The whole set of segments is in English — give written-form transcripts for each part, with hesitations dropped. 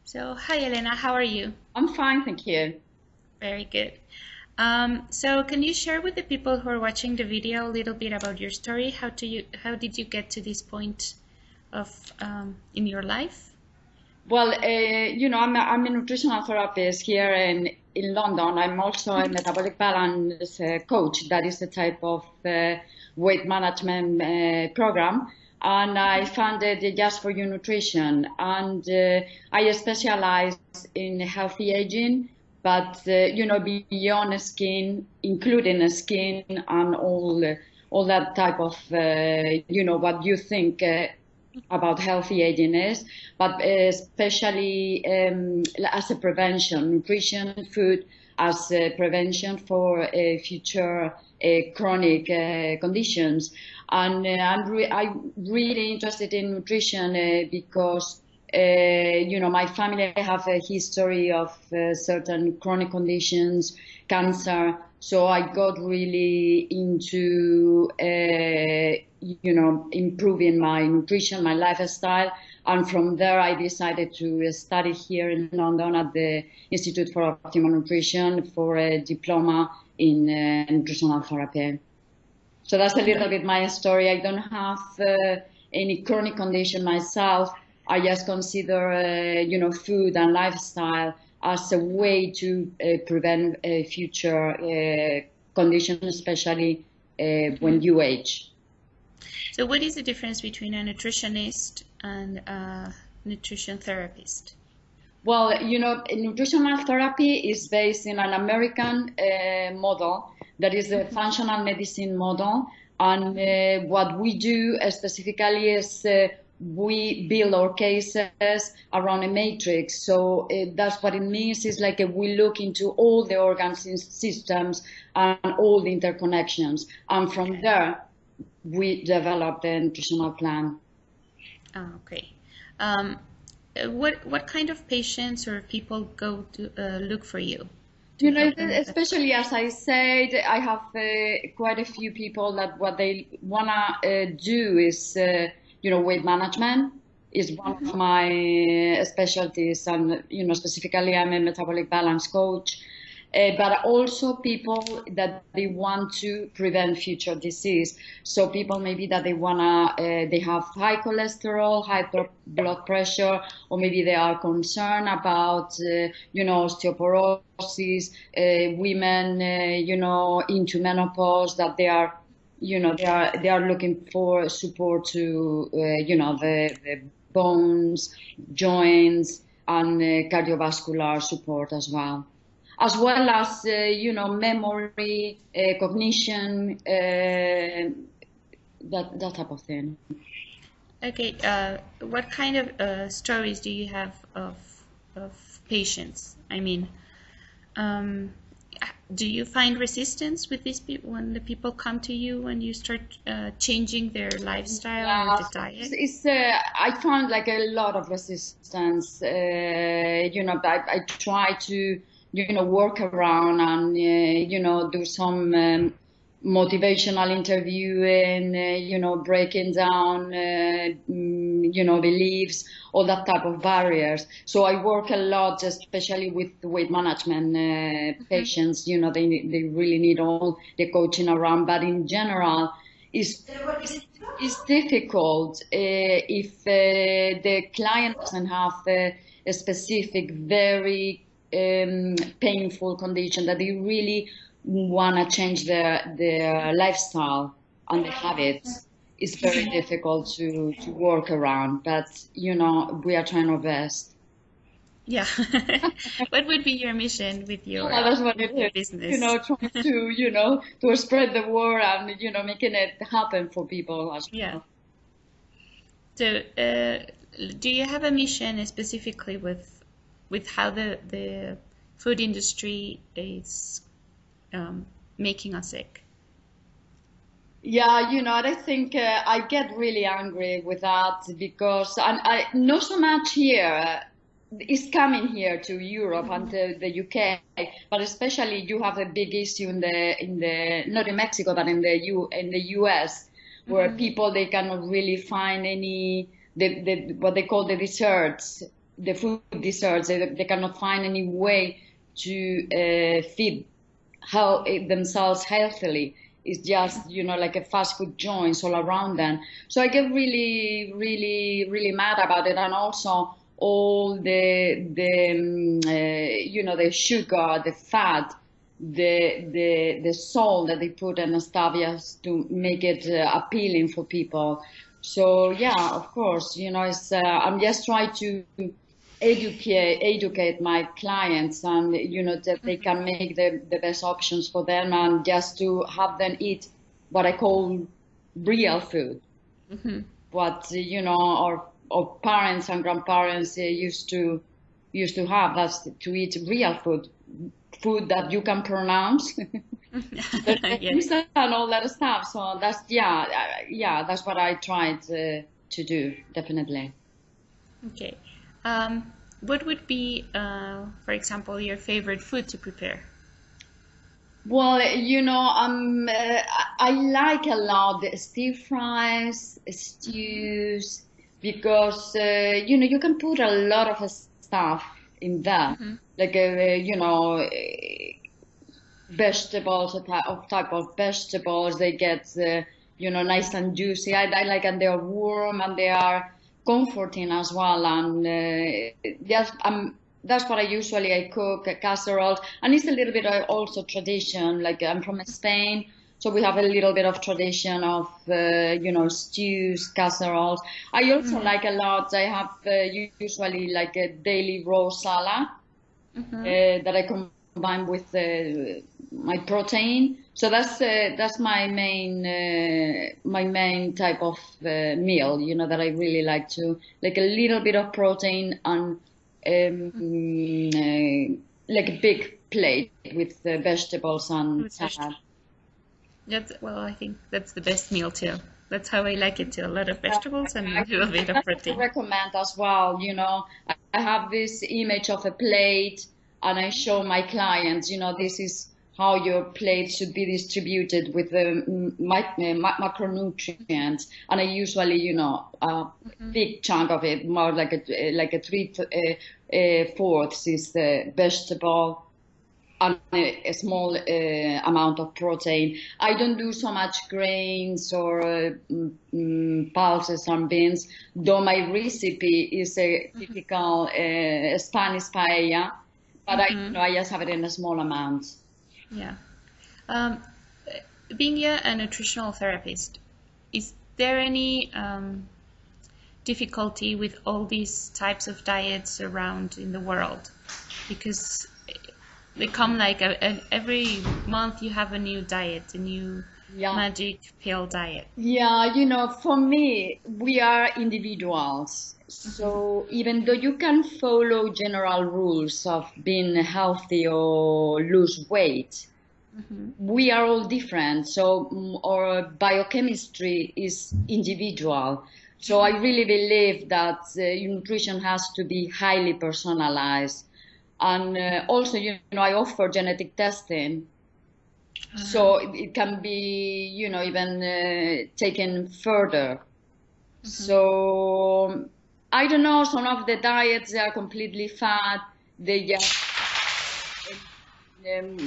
So, hi Elena, how are you? I'm fine, thank you. Very good. So, can you share with the people who are watching the video a little bit about your story? How did you get to this point of in your life? Well, I'm a nutritional therapist here in London. I'm also a metabolic balance coach. That is a type of weight management program. And I founded Just for You Nutrition. And I specialize in healthy aging, but, beyond skin, including skin and all that type of, what you think about healthy aging is, but especially as a prevention, nutrition, food as a prevention for future chronic conditions. And I'm really interested in nutrition because my family have a history of certain chronic conditions, cancer. So I got really into, improving my nutrition, my lifestyle. And from there, I decided to study here in London at the Institute for Optimal Nutrition for a diploma in nutritional therapy. So that's a little bit my story. I don't have any chronic condition myself. I just consider, food and lifestyle as a way to prevent future conditions, especially when you age. So, what is the difference between a nutritionist and a nutrition therapist? Well, nutritional therapy is based in an American model that is the functional medicine model. And what we do specifically is we build our cases around a matrix. So that's what it means is like we look into all the organs and systems and all the interconnections. And from there, we develop the nutritional plan. Oh, okay. What kind of patients or people go to look for you to help them with that? Especially as I said, I have quite a few people that what they wanna do is, weight management is one of my specialties, and specifically, I'm a metabolic balance coach. But also people that they want to prevent future disease. So people maybe that they have high cholesterol, high blood pressure, or maybe they are concerned about, osteoporosis, women, into menopause, that they are looking for support to, the bones, joints, and cardiovascular support as well as memory, cognition, that type of thing. Okay, what kind of stories do you have of patients? I mean, um, do you find resistance with these people when the people come to you when you start changing their lifestyle or Yeah, the diet? I found like a lot of resistance. I try to, work around and, do some motivational interviewing, breaking down, beliefs, all that type of barriers. So I work a lot, especially with weight management patients. They really need all the coaching around, but in general, it's difficult if the client doesn't have a specific, very painful condition that they really want to change their lifestyle and their habits. It's very difficult to work around, but we are trying our best. Yeah. What would be your mission Yeah, that's what with it your is. business? Trying to to spread the word and making it happen for people as Yeah. well. So, do you have a mission specifically with how the food industry is making us sick? Yeah, I think I get really angry with that because I not so much here. It's coming here to Europe and to the UK, but especially you have a big issue in the not in Mexico but in the US, where Hmm. people they cannot really find any what they call the desserts. the food desserts. They cannot find any way to feed themselves healthily. It's just, like a fast food joints all around them. So I get really, really, really mad about it. And also all the sugar, the fat, the salt that they put and stuff just to make it appealing for people. So yeah, of course, it's I'm just trying to educate my clients, and that they can make the best options for them, and just to have them eat what I call real food. Mm-hmm. What our parents and grandparents used to have, that's to eat real food that you can pronounce, the names Yes. and all that stuff. So that's that's what I tried to do, definitely. Okay. What would be, for example, your favorite food to prepare? Well, I like a lot the stir fries, stews, because you can put a lot of stuff in there, Mm-hmm. like vegetables, type of vegetables. They get nice and juicy. I like, and they are warm and they are comforting as well. And that's what I cook casseroles, and it's a little bit also tradition. Like, I'm from Spain, so we have a little bit of tradition of stews, casseroles. I also like a lot. I have usually like a daily raw salad Mm-hmm. that I combine with my protein. So that's my main type of meal. That I really like to, like, a little bit of protein and like a big plate with vegetables and With vegetables. salad. Well, I think that's the best meal too. That's how I like it too. A lot of vegetables and a little bit of I protein. recommend as well. I have this image of a plate, and I show my clients, this is how your plate should be distributed with the macronutrients. And I usually, a big chunk of it, more like a three-fourths is the vegetable, and a small amount of protein. I don't do so much grains or pulses and beans, though my recipe is a typical Spanish paella, but Mm-hmm. I just have it in a small amount. Yeah. Um, Being a nutritional therapist, is there any difficulty with all these types of diets around in the world? Because they come like every month you have a new diet, a new Yeah. magic pill diet. Yeah, for me, we are individuals. So even though you can follow general rules of being healthy or lose weight, Mm-hmm. we are all different. So our biochemistry is individual. So I really believe that nutrition has to be highly personalized. And also, I offer genetic testing. So it can be, even taken further. So I don't know, some of the diets, they are completely fat. They just, um,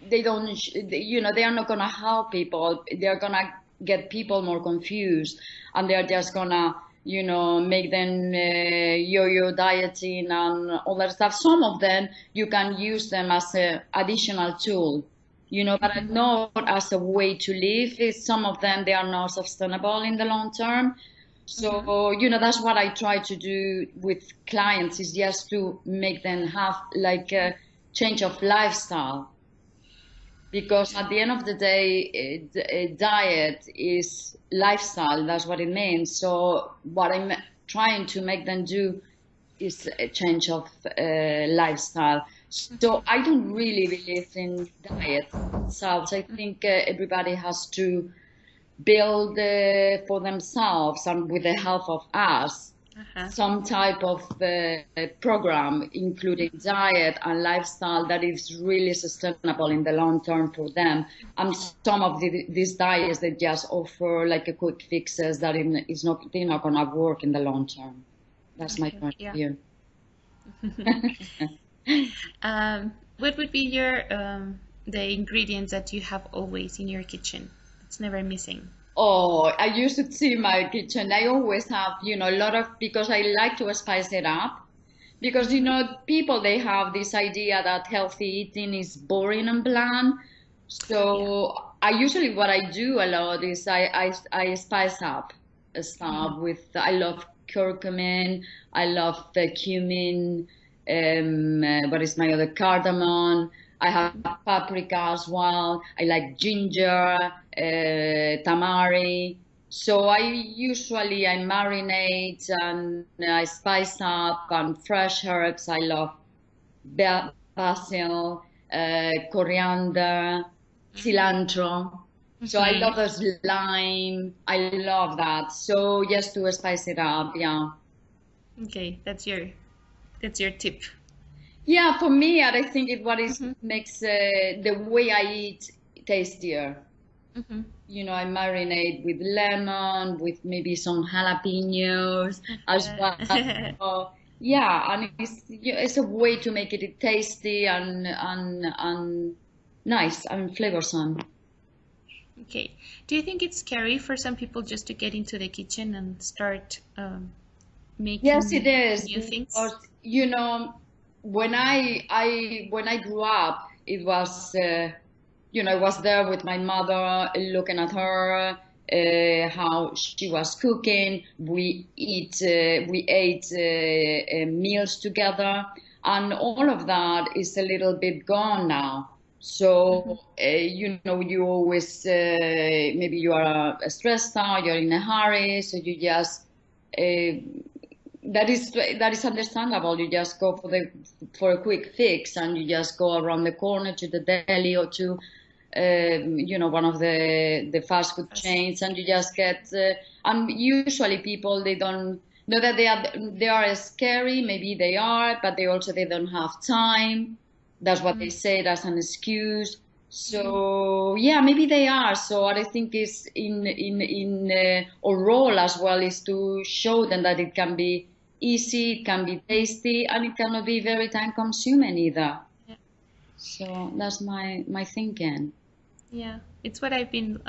they don't, they are not gonna help people. They are gonna get people more confused, and they are just gonna, make them yo-yo dieting and all that stuff. Some of them, you can use them as an additional tool, but not as a way to live. Some of them, they are not sustainable in the long term. So, that's what I try to do with clients, is just to make them have like a change of lifestyle. Because at the end of the day, a diet is lifestyle. That's what it means. So what I'm trying to make them do is a change of lifestyle. So I don't really believe in diet themselves. I think everybody has to build for themselves, and with the help of us, some type of program, including diet and lifestyle, that is really sustainable in the long term for them. And some of these diets, they just offer like a quick fixes that they're not going to work in the long term. That's my Okay. point of Yeah. view. What would be your the ingredients that you have always in your kitchen? It's never missing. Oh, I used to see my kitchen. I always have, a lot of, because I like to spice it up. Because, Mm-hmm. people, they have this idea that healthy eating is boring and bland. Yeah. So what I do a lot is I spice up Mm-hmm. stuff with, I love curcumin, I love the cumin, what is my other, cardamom. I have paprika as well. I like ginger, tamari. So I marinate and I spice up and fresh herbs. I love basil, coriander, cilantro. So I Mm-hmm. love the lime. I love that. So just to spice it up, yeah. Okay, that's your tip. Yeah, for me, I think what is Mm-hmm. makes the way I eat tastier. Mm-hmm. I marinate with lemon, with maybe some jalapenos as Yeah. well. Yeah, and it's a way to make it tasty and nice and flavorsome. Okay. Do you think it's scary for some people just to get into the kitchen and start Yes, it making is new things? because when I grew up, it was I was there with my mother, looking at her, how she was cooking. We ate meals together, and all of that is a little bit gone now. Mm-hmm. So you always maybe you are stressed out, you're in a hurry, so you just. Uh, that is understandable. You just go for a quick fix, and you just go around the corner to the deli or to one of the fast food Yes. chains, and you just get. And usually people, they don't know that they are scary. Maybe they are, but they don't have time. That's what they say. That's an excuse. Mm-hmm. So yeah, maybe they are. So what I think is in our role as well is to show them that it can be easy, it can be tasty, and it cannot be very time consuming either. Yeah. So that's my thinking. Yeah. It's what I've been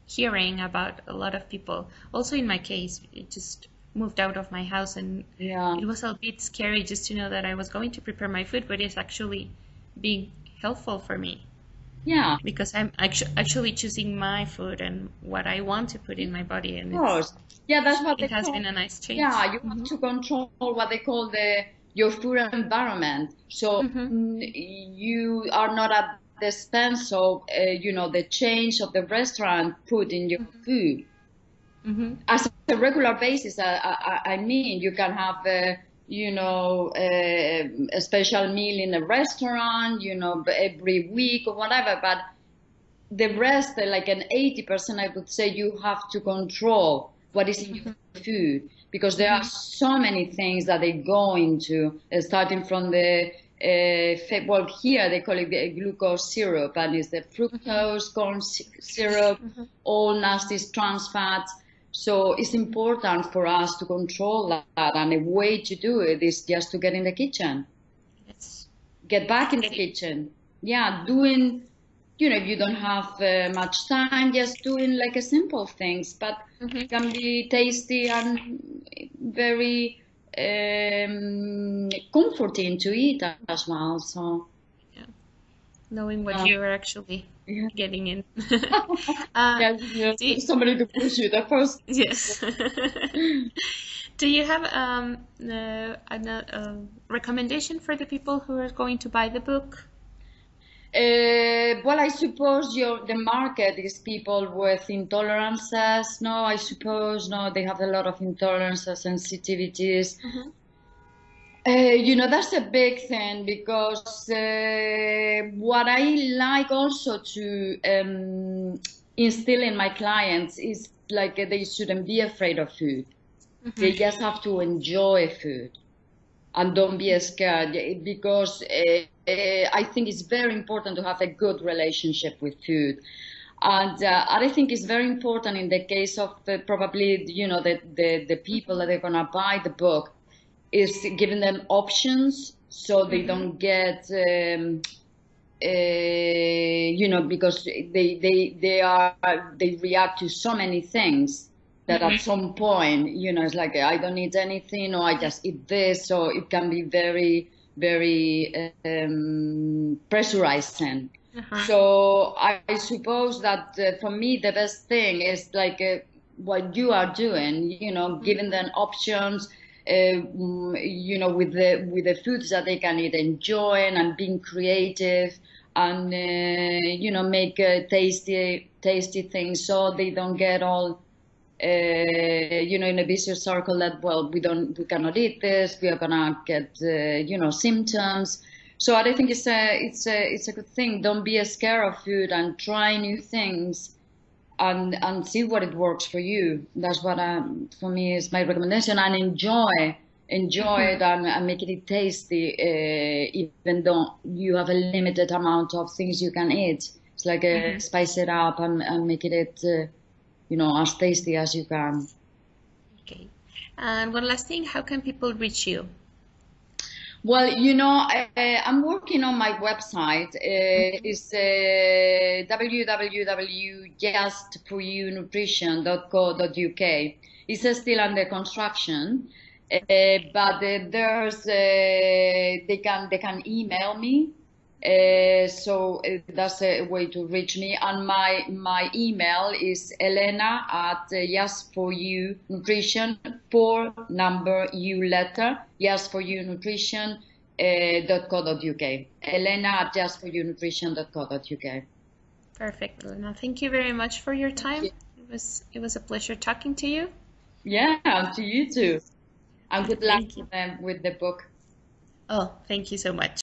hearing about a lot of people. Also, in my case, it just moved out of my house, and Yeah, it was a bit scary just to know that I was going to prepare my food, but it's actually being helpful for me yeah, of because I'm actually choosing my food and what I want to put in my body, and course. Yeah, that's what it they has call. been a nice change. Yeah, you have to control what they call your food environment. So Mm-hmm. you are not at the expense of the change of the restaurant put in your food. Mm-hmm. As a regular basis, I mean, you can have a special meal in a restaurant, every week or whatever, but the rest, like an 80%, I would say you have to control what is in your food because there are Mm-hmm. so many things that they go into, starting from the well, here they call it the glucose syrup, and it's the Mm-hmm. fructose corn syrup, Mm-hmm. all nasty trans fats. So it's important for us to control that, and a way to do it is just to get in the kitchen, Yes. get back in the Getting. kitchen. Yeah, doing, if you don't have much time, just doing like a simple things, but Mm-hmm. it can be tasty and very comforting to eat as well. So, Yeah. Knowing what uh, you're actually yeah, getting in. uh, yeah, do you, somebody to push you. The first. yes. Do you have a recommendation for the people who are going to buy the book? Well, I suppose the market is people with intolerances. No, I suppose no, they have a lot of intolerances, sensitivities. Mm-hmm. That's a big thing because what I like also to instill in my clients is like they shouldn't be afraid of food. They Mm-hmm. just have to enjoy food and don't be scared because I think it's very important to have a good relationship with food. And I think it's very important in the case of probably, the people that are going to buy the book is giving them options so they don't get because they react to so many things that at some point, it's like I don't eat anything, or I just eat this. So it can be very, very pressurizing. So I suppose that for me the best thing is like what you are doing, giving them options, with the foods that they can eat, enjoying and being creative, and make tasty things, so they don't get all in a vicious circle that, well, we cannot eat this, we are gonna get symptoms. So I think it's a good thing. Don't be scared of food and try new things and see what it works for you. That's what for me is my recommendation. And enjoy it and make it tasty, even though you have a limited amount of things you can eat. It's like spice it up and make it as tasty as you can. Okay. And one last thing, how can people reach you? Well, I'm working on my website. It's www.justforyounutrition.co.uk. It's still under construction, but there's they can email me. So that's a way to reach me, and my email is Elena at justforyounutrition, 4 number U letter, justforyounutrition.co.uk. Elena at justforyounutrition.co.uk. Perfect, Elena. Thank you very much for your time. It was a pleasure talking to you. Yeah, to you too. And good luck with the book. Oh, thank you so much.